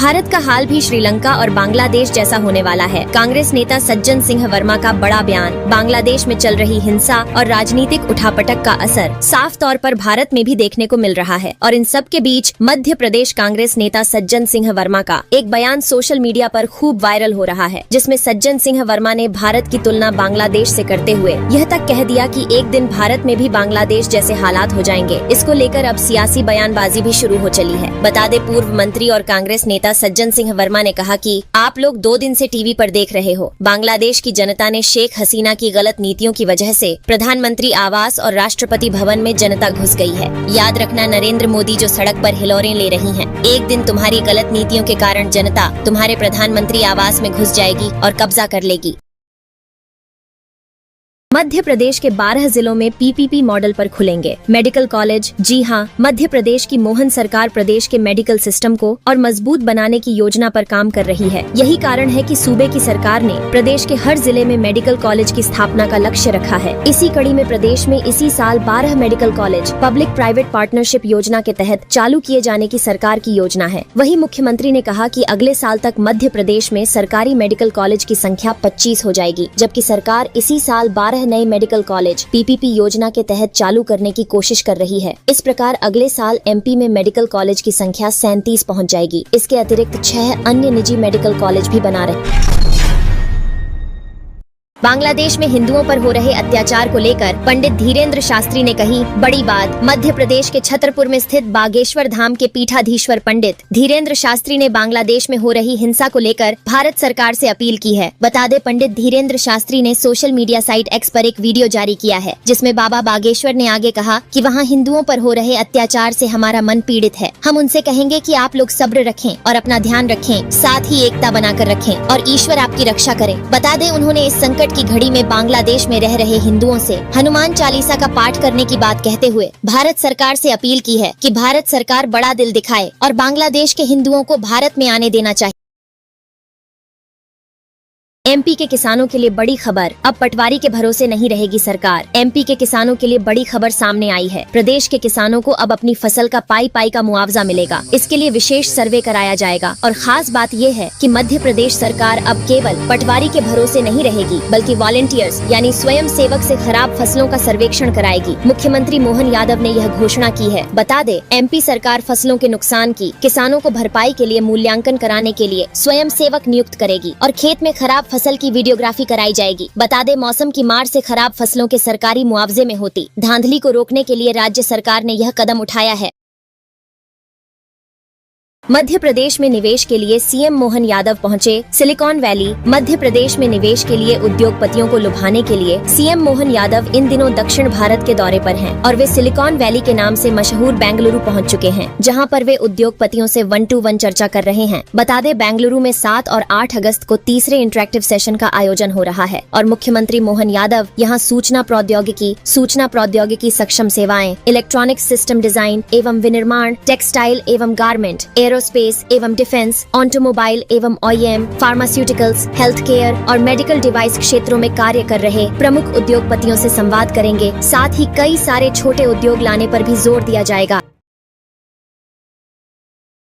भारत का हाल भी श्रीलंका और बांग्लादेश जैसा होने वाला है। कांग्रेस नेता सज्जन सिंह वर्मा का बड़ा बयान। बांग्लादेश में चल रही हिंसा और राजनीतिक उठापटक का असर साफ तौर पर भारत में भी देखने को मिल रहा है और इन सब के बीच मध्य प्रदेश कांग्रेस नेता सज्जन सिंह वर्मा का एक बयान सोशल मीडिया पर खूब वायरल हो रहा है, जिसमें सज्जन सिंह वर्मा ने भारत की तुलना बांग्लादेश से करते हुए यह तक कह दिया कि एक दिन भारत में भी बांग्लादेश जैसे हालात हो जाएंगे। इसको लेकर अब सियासी बयानबाजी भी शुरू हो चली है। बता दे, पूर्व मंत्री और कांग्रेस नेता सज्जन सिंह वर्मा ने कहा कि आप लोग 2 दिन से टीवी पर देख रहे हो, बांग्लादेश की जनता ने शेख हसीना की गलत नीतियों की वजह से प्रधानमंत्री आवास और राष्ट्रपति भवन में जनता घुस गई है। याद रखना, नरेंद्र मोदी जो सड़क पर हिलोरें ले रही हैं, एक दिन तुम्हारी गलत नीतियों के कारण जनता तुम्हारे प्रधानमंत्री आवास में घुस जाएगी और कब्जा कर लेगी। मध्य प्रदेश के 12 जिलों में पीपीपी मॉडल पर खुलेंगे मेडिकल कॉलेज। जी हां, मध्य प्रदेश की मोहन सरकार प्रदेश के मेडिकल सिस्टम को और मजबूत बनाने की योजना पर काम कर रही है। यही कारण है कि सूबे की सरकार ने प्रदेश के हर जिले में मेडिकल कॉलेज की स्थापना का लक्ष्य रखा है। इसी कड़ी में प्रदेश में इसी साल 12 medical college public private partnership योजना के तहत चालू किए जाने की सरकार की योजना है। वहीं मुख्यमंत्री ने कहा कि अगले साल तक मध्य प्रदेश में सरकारी मेडिकल कॉलेज की संख्या 25 हो जाएगी, जबकि सरकार इसी साल 12 नए मेडिकल कॉलेज पीपीपी योजना के तहत चालू करने की कोशिश कर रही है। इस प्रकार अगले साल एमपी में मेडिकल कॉलेज की संख्या 37 पहुंच जाएगी। इसके अतिरिक्त 6 अन्य निजी मेडिकल कॉलेज भी बना रहे। बांग्लादेश में हिंदुओं पर हो रहे अत्याचार को लेकर पंडित धीरेन्द्र शास्त्री ने कही बड़ी बात। मध्य प्रदेश के छतरपुर में स्थित बागेश्वर धाम के पीठाधीश्वर पंडित धीरेन्द्र शास्त्री ने बांग्लादेश में हो रही हिंसा को लेकर भारत सरकार से अपील की है। बता दे, पंडित धीरेन्द्र शास्त्री ने सोशल मीडिया साइट एक्स पर एक वीडियो जारी किया है, जिसमें बाबा बागेश्वर ने आगे कहा कि वहाँ हिंदुओं पर हो रहे अत्याचार से हमारा मन पीड़ित है। हम उनसे कहेंगे कि आप लोग सब्र रखें और अपना ध्यान रखें, साथ ही एकता बनाकर रखें और ईश्वर आपकी रक्षा करे। बता दे, उन्होंने इस संकट की घड़ी में बांग्लादेश में रह रहे हिंदुओं से हनुमान चालीसा का पाठ करने की बात कहते हुए भारत सरकार से अपील की है कि भारत सरकार बड़ा दिल दिखाए और बांग्लादेश के हिंदुओं को भारत में आने देना चाहिए। एमपी के किसानों के लिए बड़ी खबर। अब पटवारी के भरोसे नहीं रहेगी सरकार। एमपी के किसानों के लिए बड़ी खबर सामने आई है। प्रदेश के किसानों को अब अपनी फसल का पाई पाई का मुआवजा मिलेगा। इसके लिए विशेष सर्वे कराया जाएगा और खास बात ये है कि मध्य प्रदेश सरकार अब केवल पटवारी के भरोसे नहीं रहेगी, बल्कि वॉलंटियर्स यानी स्वयं सेवक से खराब फसलों का सर्वेक्षण कराएगी। मुख्यमंत्री मोहन यादव ने यह घोषणा की है। बता दे, एमपी सरकार फसलों के नुकसान की किसानों को भरपाई के लिए मूल्यांकन कराने के लिए स्वयं सेवक नियुक्त करेगी और खेत में खराब फसल की वीडियोग्राफी कराई जाएगी। बता दे, मौसम की मार से खराब फसलों के सरकारी मुआवजे में होती धांधली को रोकने के लिए राज्य सरकार ने यह कदम उठाया है। मध्य प्रदेश में निवेश के लिए सीएम मोहन यादव पहुंचे सिलिकॉन वैली। मध्य प्रदेश में निवेश के लिए उद्योगपतियों को लुभाने के लिए सीएम मोहन यादव इन दिनों दक्षिण भारत के दौरे पर हैं और वे सिलिकॉन वैली के नाम से मशहूर बेंगलुरु पहुंच चुके हैं, जहां पर वे उद्योगपतियों से 1-to-1 चर्चा कर रहे हैं। बता दें, बेंगलुरु में 7 और 8 अगस्त को तीसरे इंटरेक्टिव सेशन का आयोजन हो रहा है और मुख्यमंत्री मोहन यादव यहां सूचना प्रौद्योगिकी सक्षम सेवाएं, इलेक्ट्रॉनिक सिस्टम डिजाइन एवं विनिर्माण, टेक्सटाइल एवं गारमेंट, एरोस्पेस एवं डिफेंस, ऑटोमोबाइल एवं OEM, फार्मास्यूटिकल्स, हेल्थ केयर और मेडिकल डिवाइस क्षेत्रों में कार्य कर रहे प्रमुख उद्योगपतियों से संवाद करेंगे। साथ ही कई सारे छोटे उद्योग लाने पर भी जोर दिया जाएगा।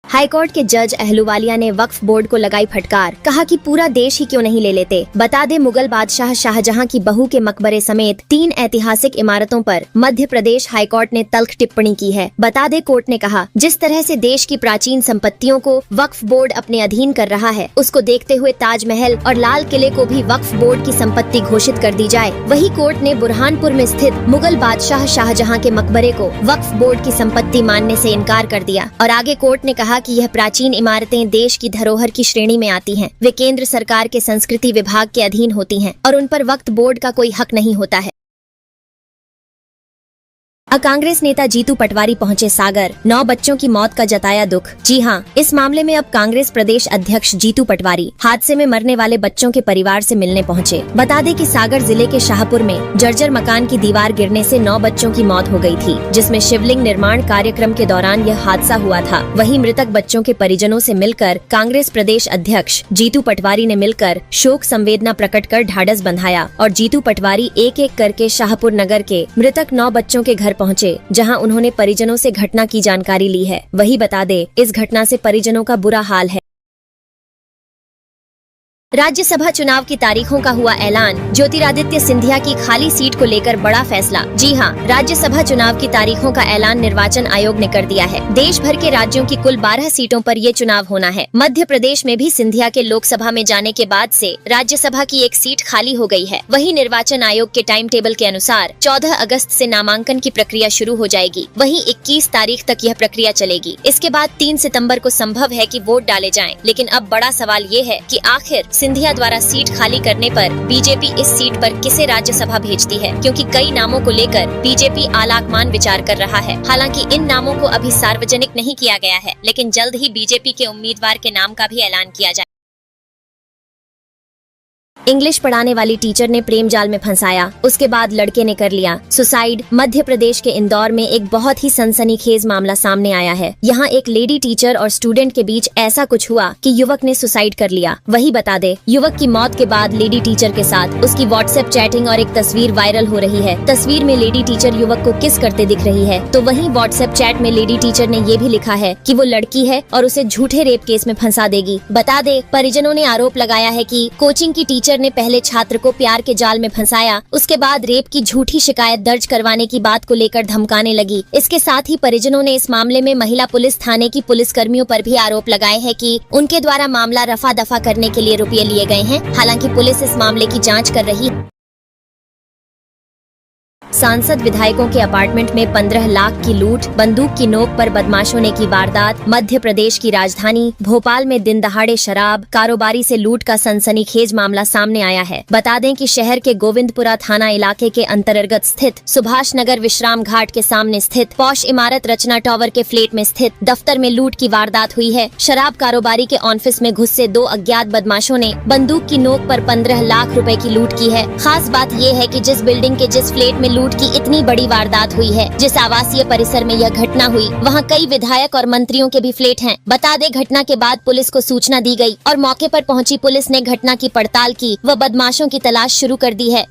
हाईकोर्ट के जज अहलूवालिया ने वक्फ बोर्ड को लगाई फटकार। कहा कि पूरा देश ही क्यों नहीं ले लेते। बता दे, मुगल बादशाह शाहजहां की बहू के मकबरे समेत 3 ऐतिहासिक इमारतों पर मध्य प्रदेश हाईकोर्ट ने तल्ख टिप्पणी की है। बता दे, कोर्ट ने कहा, जिस तरह से देश की प्राचीन संपत्तियों को वक्फ बोर्ड अपने अधीन कर रहा है, उसको देखते हुए ताजमहल और लाल किले को भी वक्फ बोर्ड की संपत्ति घोषित कर दी जाए। वही कोर्ट ने बुरहानपुर में स्थित मुगल बादशाह शाहजहां के मकबरे को वक्फ बोर्ड की संपत्ति मानने से इनकार कर दिया और आगे कोर्ट ने कहा कि यह प्राचीन इमारतें देश की धरोहर की श्रेणी में आती हैं। वे केंद्र सरकार के संस्कृति विभाग के अधीन होती हैं और उन पर वक्फ बोर्ड का कोई हक नहीं होता है। कांग्रेस नेता जीतू पटवारी पहुंचे सागर। 9 बच्चों की मौत का जताया दुख। जी हां, इस मामले में अब कांग्रेस प्रदेश अध्यक्ष जीतू पटवारी हादसे में मरने वाले बच्चों के परिवार से मिलने पहुंचे। बता दें कि सागर जिले के शाहपुर में जर्जर मकान की दीवार गिरने से 9 बच्चों की मौत हो गई थी, जिसमें शिवलिंग निर्माण कार्यक्रम के दौरान यह हादसा हुआ था। वहीं मृतक बच्चों के परिजनों से मिलकर कांग्रेस प्रदेश अध्यक्ष जीतू पटवारी ने मिलकर शोक संवेदना प्रकट कर ढाढ़स बंधाया और जीतू पटवारी एक एक करके शाहपुर नगर के मृतक 9 बच्चों के घर पहुंचे, जहां उन्होंने परिजनों से घटना की जानकारी ली है। वही बता दे, इस घटना से परिजनों का बुरा हाल है। राज्यसभा चुनाव की तारीखों का हुआ ऐलान। ज्योतिरादित्य सिंधिया की खाली सीट को लेकर बड़ा फैसला। जी हां, राज्यसभा चुनाव की तारीखों का ऐलान निर्वाचन आयोग ने कर दिया है। देश भर के राज्यों की कुल 12 सीटों पर ये चुनाव होना है। मध्य प्रदेश में भी सिंधिया के लोकसभा में जाने के बाद से राज्यसभा की एक सीट खाली हो गई है। वहीं निर्वाचन आयोग के टाइम टेबल के अनुसार 14 अगस्त से नामांकन की प्रक्रिया शुरू हो जाएगी। वहीं 21 तारीख तक यह प्रक्रिया चलेगी। इसके बाद 3 सितम्बर को संभव है कि वोट डाले जाएं। लेकिन अब बड़ा सवाल ये है कि आखिर सिंधिया द्वारा सीट खाली करने पर बीजेपी इस सीट पर किसे राज्यसभा भेजती है, क्योंकि कई नामों को लेकर बीजेपी आलाकमान विचार कर रहा है। हालांकि इन नामों को अभी सार्वजनिक नहीं किया गया है, लेकिन जल्द ही बीजेपी के उम्मीदवार के नाम का भी ऐलान किया जाए। इंग्लिश पढ़ाने वाली टीचर ने प्रेम जाल में फंसाया, उसके बाद लड़के ने कर लिया सुसाइड। मध्य प्रदेश के इंदौर में एक बहुत ही सनसनीखेज मामला सामने आया है। यहाँ एक लेडी टीचर और स्टूडेंट के बीच ऐसा कुछ हुआ कि युवक ने सुसाइड कर लिया। वही बता दे, युवक की मौत के बाद लेडी टीचर के साथ उसकी व्हाट्सएप चैटिंग और एक तस्वीर वायरल हो रही है। तस्वीर में लेडी टीचर युवक को किस करते दिख रही है, तो वहीं व्हाट्सएप चैट में लेडी टीचर ने ये भी लिखा है कि वो लड़की है और उसे झूठे रेप केस में फंसा देगी। बता दे, परिजनों ने आरोप लगाया है कि कोचिंग की टीचर ने पहले छात्र को प्यार के जाल में फंसाया, उसके बाद रेप की झूठी शिकायत दर्ज करवाने की बात को लेकर धमकाने लगी। इसके साथ ही परिजनों ने इस मामले में महिला पुलिस थाने की पुलिसकर्मियों पर भी आरोप लगाए हैं कि उनके द्वारा मामला रफा दफा करने के लिए रुपये लिए गए हैं। हालांकि पुलिस इस मामले की जांच कर रही है। सांसद विधायकों के अपार्टमेंट में 15 लाख की लूट, बंदूक की नोक पर बदमाशों ने की वारदात। मध्य प्रदेश की राजधानी भोपाल में दिन दहाड़े शराब कारोबारी से लूट का सनसनीखेज मामला सामने आया है। बता दें कि शहर के गोविंदपुरा थाना इलाके के अंतर्गत स्थित सुभाष नगर विश्राम घाट के सामने स्थित पॉश इमारत रचना टावर के फ्लैट में स्थित दफ्तर में लूट की वारदात हुई है। शराब कारोबारी के ऑफिस में घुसे 2 अज्ञात बदमाशों ने बंदूक की नोक पर 15 लाख रुपए की लूट की है। खास बात ये है कि जिस बिल्डिंग के जिस फ्लैट में लूट की इतनी बड़ी वारदात हुई है, जिस आवासीय परिसर में यह घटना हुई, वहां कई विधायक और मंत्रियों के भी फ्लैट हैं। बता दे, घटना के बाद पुलिस को सूचना दी गई और मौके पर पहुंची पुलिस ने घटना की पड़ताल की व बदमाशों की तलाश शुरू कर दी है।